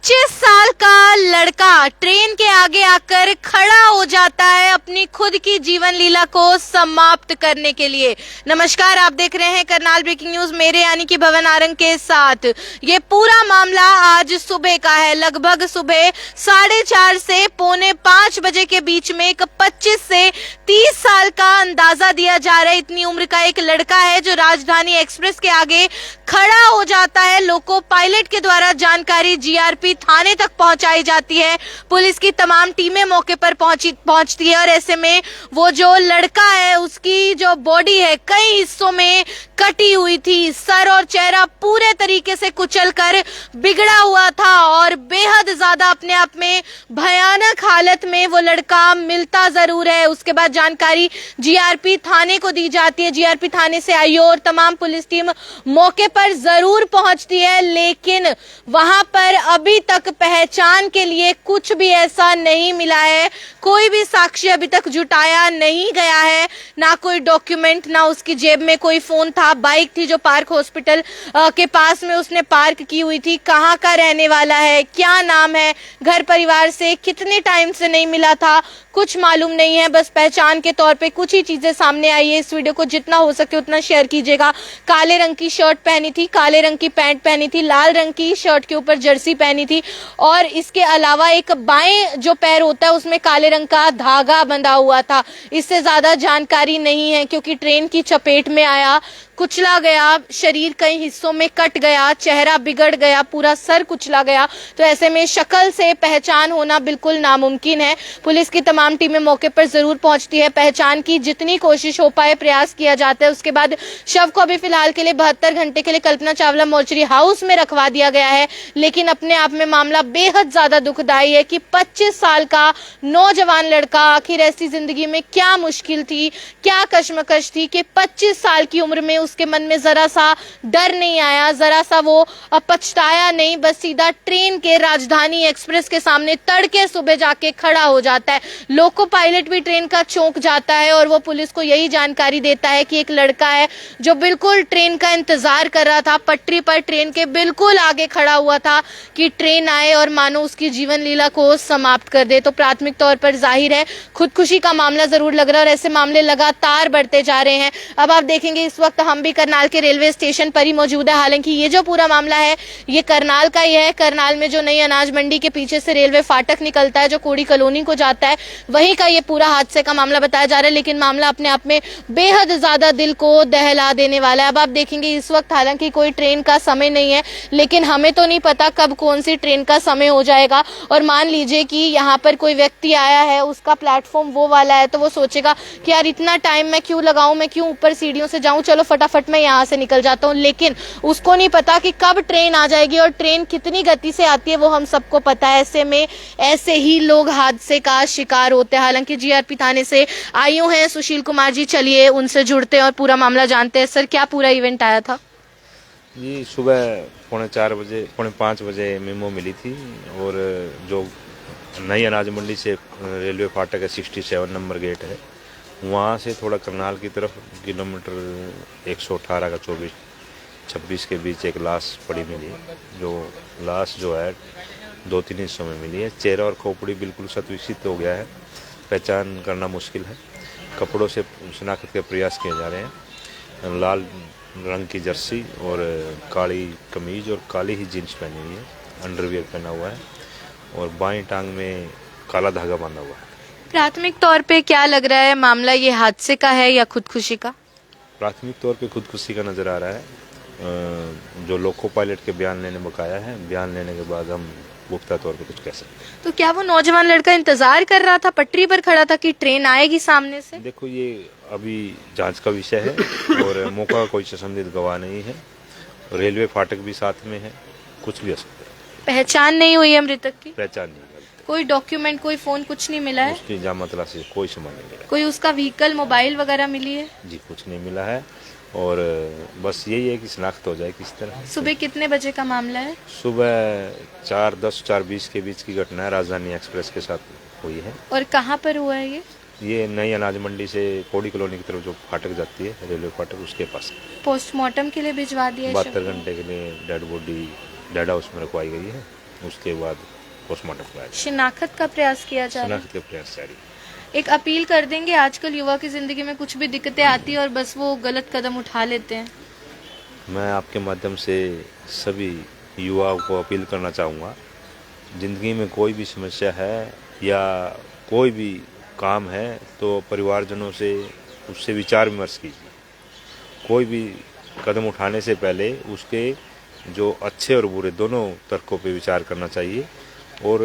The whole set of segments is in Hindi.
25 साल का लड़का ट्रेन के आगे आकर खड़ा हो जाता है अपनी खुद की जीवन लीला को समाप्त करने के लिए। नमस्कार, आप देख रहे हैं करनाल ब्रेकिंग न्यूज, मेरे यानी कि भवन आरंग के साथ। ये पूरा मामला आज सुबह का है। लगभग सुबह 4:30 से 4:45 बजे के बीच में एक 25 से 30 साल का अंदाजा दिया जा रहा है, इतनी उम्र का एक लड़का है जो राजधानी एक्सप्रेस के आगे खड़ा हो जाता है। लोको पायलट के द्वारा जानकारी जीआरपी थाने तक पहुंचाई जाती है। पुलिस की तमाम टीमें मौके पर पहुंचती है और ऐसे में वो जो लड़का है उसकी जो बॉडी है कई हिस्सों में कटी हुई थी। सर और चेहरा पूरे तरीके से कुचलकर बिगड़ा हुआ था और बेहद ज्यादा अपने आप में भयानक हालत में वो लड़का मिलता जरूर है। उसके बाद जानकारी जीआरपी थाने को दी जाती है। जीआरपी थाने से आईओ और तमाम पुलिस टीम मौके पर जरूर पहुंचती है, लेकिन वहां पर अभी तक पहचान के लिए कुछ भी ऐसा नहीं मिला है। कोई भी साक्ष्य अभी तक जुटाया नहीं गया है, ना कोई डॉक्यूमेंट, ना उसकी जेब में कोई फोन था। बाइक थी जो पार्क हॉस्पिटल के पास में उसने पार्क की हुई थी। कहाँ का रहने वाला है, क्या नाम है, घर परिवार से कितने टाइम से नहीं मिला था, कुछ मालूम नहीं है। बस पहचान के तौर पे कुछ ही चीजें सामने आई है। इस वीडियो को जितना हो सके उतना शेयर कीजिएगा। काले रंग की शर्ट पहनी थी, काले रंग की पैंट पहनी थी, लाल रंग की शर्ट के ऊपर जर्सी पहनी थी और इसके अलावा एक बाएं जो पैर होता है उसमें काले रंग का धागा बंधा हुआ था। इससे ज्यादा जानकारी नहीं है क्योंकि ट्रेन की चपेट में आया, कुचला गया, शरीर कई हिस्सों में कट गया, चेहरा बिगड़ गया, पूरा सर कुचला गया। तो ऐसे में शक्ल से पहचान होना बिल्कुल नामुमकिन है। पुलिस की तमाम टीमें मौके पर जरूर पहुंचती है। पहचान की जितनी कोशिश हो पाए प्रयास किया जाता है। उसके बाद शव को अभी फिलहाल के लिए 72 घंटे के लिए कल्पना चावला मोर्चरी हाउस में रखवा दिया गया है। लेकिन अपने आप में मामला बेहद ज्यादा दुखदायी है कि 25 साल का नौजवान लड़का, आखिर ऐसी जिंदगी में क्या मुश्किल थी, क्या कश्मकश थी कि 25 साल की उम्र में उसके मन में जरा सा डर नहीं आया, जरा सा वो पछताया नहीं, बस सीधा ट्रेन के राजधानी एक्सप्रेस के सामने तड़के सुबह जाके खड़ा हो जाता है। लोको पायलट भी ट्रेन का चौंक जाता है और वो पुलिस को यही जानकारी देता है कि एक लड़का है जो बिल्कुल ट्रेन का इंतजार कर रहा था, पटरी पर ट्रेन के बिल्कुल आगे खड़ा हुआ था कि ट्रेन आए और मानो उसकी जीवन लीला को समाप्त कर दे। तो प्राथमिक तौर पर जाहिर है खुदकुशी का मामला जरूर लग रहा है और ऐसे मामले लगातार बढ़ते जा रहे हैं। अब आप देखेंगे इस वक्त हम भी करनाल के रेलवे स्टेशन पर ही मौजूद है। हालांकि ये जो पूरा मामला है ये करनाल का ही है। करनाल में जो नई अनाज मंडी के पीछे से रेलवे फाटक निकलता है जो कोड़ी कॉलोनी को जाता है, वहीं का ये पूरा हादसे का मामला बताया जा रहा है। लेकिन मामला अपने आप में बेहद ज्यादा दिल को दहला देने वाला है। अब आप देखेंगे इस वक्त हालांकि कोई ट्रेन का समय नहीं है, लेकिन हमें तो नहीं पता कब कौन सी ट्रेन का समय हो जाएगा। और मान लीजिए कि यहाँ पर कोई व्यक्ति आया है, उसका प्लेटफॉर्म वो वाला है, तो वो सोचेगा कि यार इतना टाइम मैं क्यों लगाऊं, मैं क्यों ऊपर सीढ़ियों से जाऊं, चलो फटाफट मैं यहाँ से निकल जाता हूँ। लेकिन उसको नहीं पता कि कब ट्रेन आ जाएगी और ट्रेन कितनी गति से आती है वो हम सबको पता है। ऐसे में ऐसे ही लोग हादसे का शिकार होते हैं। हालांकि जीआरपी थाने से आईओ हैं सुशील कुमार जी, चलिए उनसे जुड़ते हैं और पूरा मामला जानते हैं। सर, क्या पूरा इवेंट आया था? जी, सुबह 4:45 बजे मेमो मिली थी और जो नई अनाज मंडी से रेलवे फाटक है, 67 नंबर गेट है, वहाँ से थोड़ा करनाल की तरफ किलोमीटर 118 का 24-26 के बीच एक लाश पड़ी मिली है। जो लाश जो है 2-3 हिस्सों में मिली है। चेहरा और खोपड़ी बिल्कुल शतविकसित हो गया है, पहचान करना मुश्किल है। कपड़ों से शिनाख्त के प्रयास किए जा रहे हैं। लाल रंग की जर्सी और काली कमीज और काली ही जीन्स पहनी हुई है, अंडरवियर पहना हुआ है और बाएं टांग में काला धागा बांधा हुआ है। प्राथमिक तौर पे क्या लग रहा है, मामला ये हादसे का है या खुदकुशी का? प्राथमिक तौर पे खुदकुशी का नजर आ रहा है। जो लोको पायलट के बयान लेने बकाया है, बयान लेने के बाद हम पुख्ता तौर पे कुछ कह सकते हैं। तो क्या वो नौजवान लड़का इंतजार कर रहा था, पटरी पर खड़ा था कि ट्रेन आएगी सामने से? देखो, ये अभी जांच का विषय है और मौका का कोई संदिग्ध गवाह नहीं है। रेलवे फाटक भी साथ में है, कुछ भी हो सकता है। पहचान नहीं हुई है मृतक की? पहचान नहीं है। कोई डॉक्यूमेंट, कोई फोन, कुछ नहीं मिला है? उसकी जामा तलाशी कोई सामान नहीं मिला। कोई उसका व्हीकल, मोबाइल वगैरह मिली है? जी, कुछ नहीं मिला है और बस यही है कि शिनाख्त हो जाए किस तरह। सुबह कितने बजे का मामला है? सुबह 4:10 4:20 के बीच की घटना है, राजधानी एक्सप्रेस के साथ हुई है। और कहाँ पर हुआ है ये नई अनाज मंडी से कोड़ी कॉलोनी की तरफ जो फाटक जाती है, रेलवे फाटक, उसके पास। पोस्टमार्टम के लिए भिजवा दिया है? 72 घंटे के लिए डेड बॉडी डेड हाउस में रखवाई गई है। उसके बाद पोस्टमार्टम कराया शिनाख्त का प्रयास किया जा रहा है। शनाख्त के प्रयास जारी। एक अपील कर देंगे, आजकल युवा की जिंदगी में कुछ भी दिक्कतें आती है और बस वो गलत कदम उठा लेते हैं। मैं आपके माध्यम से सभी युवाओं को अपील करना चाहूँगा, ज़िंदगी में कोई भी समस्या है या कोई भी काम है तो परिवारजनों से उससे विचार विमर्श कीजिए। कोई भी कदम उठाने से पहले उसके जो अच्छे और बुरे दोनों तर्कों पे विचार करना चाहिए और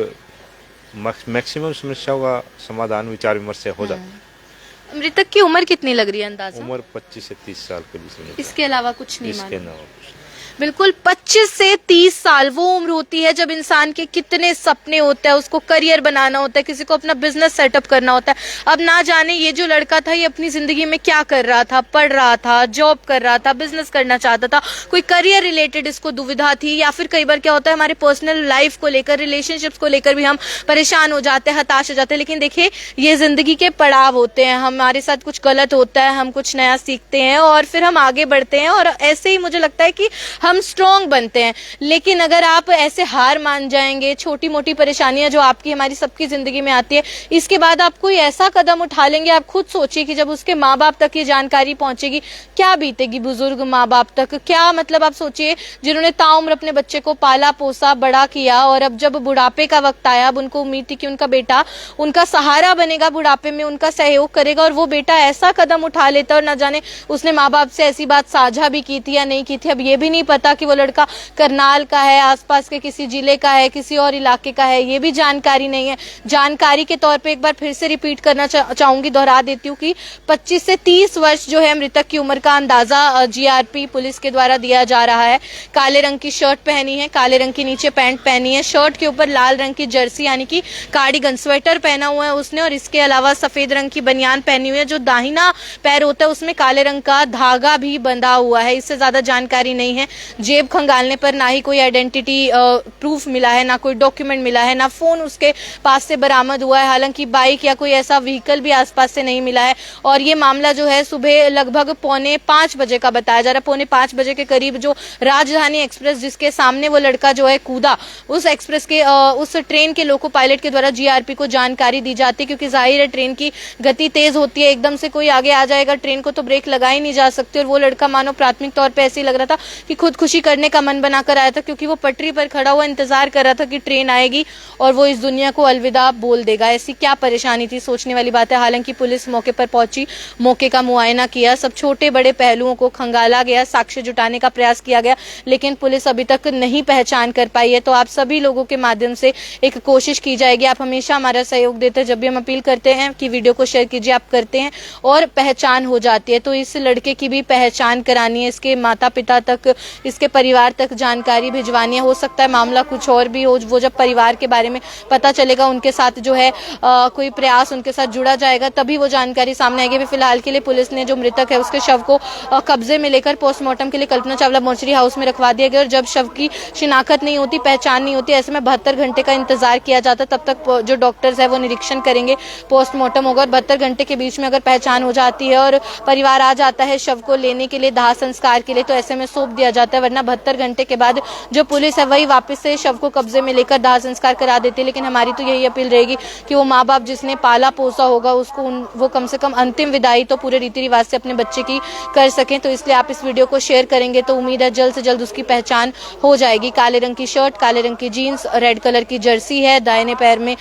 मैक्सिमम समस्याओं का समाधान विचार विमर्श से हो जाता है। मृतक की उम्र कितनी लग रही है अंदाजा? उम्र 25 से 30 साल के बीच में। इसके अलावा कुछ नहीं इसके मालूम। अलावा कुछ नहीं। बिल्कुल 25 से 30 साल वो उम्र होती है जब इंसान के कितने सपने होते हैं, उसको करियर बनाना होता है, किसी को अपना बिजनेस सेटअप करना होता है। अब ना जाने ये जो लड़का था ये अपनी जिंदगी में क्या कर रहा था, पढ़ रहा था, जॉब कर रहा था, बिजनेस करना चाहता था, कोई करियर रिलेटेड इसको दुविधा थी, या फिर कई बार क्या होता है हमारे पर्सनल लाइफ को लेकर, रिलेशनशिप्स को लेकर भी हम परेशान हो जाते हैं, हताश हो जाते हैं। लेकिन देखिए ये जिंदगी के पड़ाव होते हैं, हमारे साथ कुछ गलत होता है, हम कुछ नया सीखते हैं और फिर हम आगे बढ़ते हैं और ऐसे ही मुझे लगता है कि हम स्ट्रांग बनते हैं। लेकिन अगर आप ऐसे हार मान जाएंगे, छोटी मोटी परेशानियां जो आपकी हमारी सबकी जिंदगी में आती है, इसके बाद आप कोई ऐसा कदम उठा लेंगे, आप खुद सोचिए कि जब उसके माँ बाप तक ये जानकारी पहुंचेगी क्या बीतेगी बुजुर्ग माँ बाप तक। क्या मतलब आप सोचिए जिन्होंने ताउम्र अपने बच्चे को पाला पोसा बड़ा किया और अब जब बुढ़ापे का वक्त आया, अब उनको उम्मीद थी कि उनका बेटा उनका सहारा बनेगा, बुढ़ापे में उनका सहयोग करेगा, और वो बेटा ऐसा कदम उठा लेता और न जाने उसने माँ बाप से ऐसी बात साझा भी की थी या नहीं की थी। अब ये भी नहीं पता कि वो लड़का करनाल का है, आसपास के किसी जिले का है, किसी और इलाके का है, ये भी जानकारी नहीं है। जानकारी के तौर पे एक बार फिर से रिपीट करना चाहूंगी, दोहरा देती हूँ कि 25 से 30 वर्ष जो है मृतक की उम्र का अंदाजा जीआरपी पुलिस के द्वारा दिया जा रहा है। काले रंग की शर्ट पहनी है, काले रंग की नीचे पैंट पहनी है, शर्ट के ऊपर लाल रंग की जर्सी यानी कि कार्डिगन स्वेटर पहना हुआ है उसने, और इसके अलावा सफेद रंग की बनियान पहनी हुई है। जो दाहिना पैर होता है उसमें काले रंग का धागा भी बंधा हुआ है। इससे ज्यादा जानकारी नहीं है। जेब खंगालने पर ना ही कोई आइडेंटिटी प्रूफ मिला है, ना कोई डॉक्यूमेंट मिला है, ना फोन उसके पास से बरामद हुआ है। हालांकि बाइक या कोई ऐसा व्हीकल भी आसपास से नहीं मिला है। और ये मामला जो है सुबह लगभग 4:45 बजे का बताया जा रहा है। 4:45 बजे के करीब जो राजधानी एक्सप्रेस जिसके सामने वो लड़का जो है कूदा, उस एक्सप्रेस के उस ट्रेन के लोको पायलट के द्वारा जीआरपी को जानकारी दी जाती है, क्योंकि जाहिर है ट्रेन की गति तेज होती है, एकदम से कोई आगे आ जाएगा ट्रेन को तो ब्रेक लगा ही नहीं जा सकती। और वो लड़का मानो प्राथमिक तौर पे ऐसे ही लग रहा था कि खुदकुशी करने का मन बनाकर आया था, क्योंकि वो पटरी पर खड़ा हुआ इंतजार कर रहा था कि ट्रेन आएगी और वो इस दुनिया को अलविदा बोल देगा। ऐसी क्या परेशानी थी, सोचने वाली बात है। हालांकि पुलिस मौके पर पहुंची, मौके का मुआयना किया, सब छोटे बड़े पहलुओं को खंगाला गया, साक्ष्य जुटाने का प्रयास किया गया, लेकिन पुलिस अभी तक नहीं पहचान कर पाई है। तो आप सभी लोगों के माध्यम से एक कोशिश की जाएगी। आप हमेशा हमारा सहयोग देते हैं, जब भी हम अपील करते हैं कि वीडियो को शेयर कीजिए, आप करते हैं और पहचान हो जाती है। तो इस लड़के की भी पहचान करानी है, इसके माता पिता तक, इसके परिवार तक जानकारी भिजवानी है। हो सकता है मामला कुछ और भी हो, वो जब परिवार के बारे में पता चलेगा, उनके साथ जो है कोई प्रयास उनके साथ जुड़ा जाएगा, तभी वो जानकारी सामने आएगी। फिलहाल के लिए पुलिस ने जो मृतक है उसके शव को कब्जे में लेकर पोस्टमार्टम के लिए कल्पना चावला मोर्चरी हाउस में रखवा दिया गया। और जब शव की शिनाख्त नहीं होती, पहचान नहीं होती, ऐसे में 72 घंटे का इंतजार किया जाता, तब तक जो डॉक्टर्स है वो निरीक्षण करेंगे, पोस्टमार्टम होगा। और 72 घंटे के बीच में अगर पहचान हो जाती है और परिवार आ जाता है शव को लेने के लिए दाह संस्कार के लिए, तो ऐसे में सौंप दिया जाता है। वरना 72 घंटे के बाद जो पुलिस है वही वापस से शव को कब्जे में लेकर दाह संस्कार करा देती है। लेकिन हमारी तो यही अपील रहेगी कि वो माँ बाप जिसने पाला पोसा होगा उसको वो कम से कम अंतिम विदाई तो पूरे रीति रिवाज से अपने बच्चे की कर सकें। तो इसलिए आप इस वीडियो को शेयर करेंगे तो उम्मीद है जल्द से जल्द उसकी पहचान हो जाएगी। काले रंग की शर्ट, काले रंग की जीन्स, रेड कलर की जर्सी है, दाहिने पैर में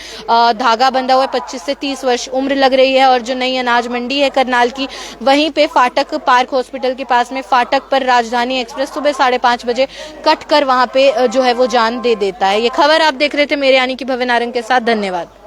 धागा बंधा हुआ है, 25 से 30 वर्ष उम्र लग रही है। और जो नई अनाज मंडी है करनाल की, वहीं पे फाटक पार्क हॉस्पिटल के पास में फाटक पर राजधानी एक्सप्रेस सुबह 5:30 बजे कट कर वहां पे जो है वो जान दे देता है। ये खबर आप देख रहे थे मेरे यानी कि भव्य नारंग के साथ। धन्यवाद।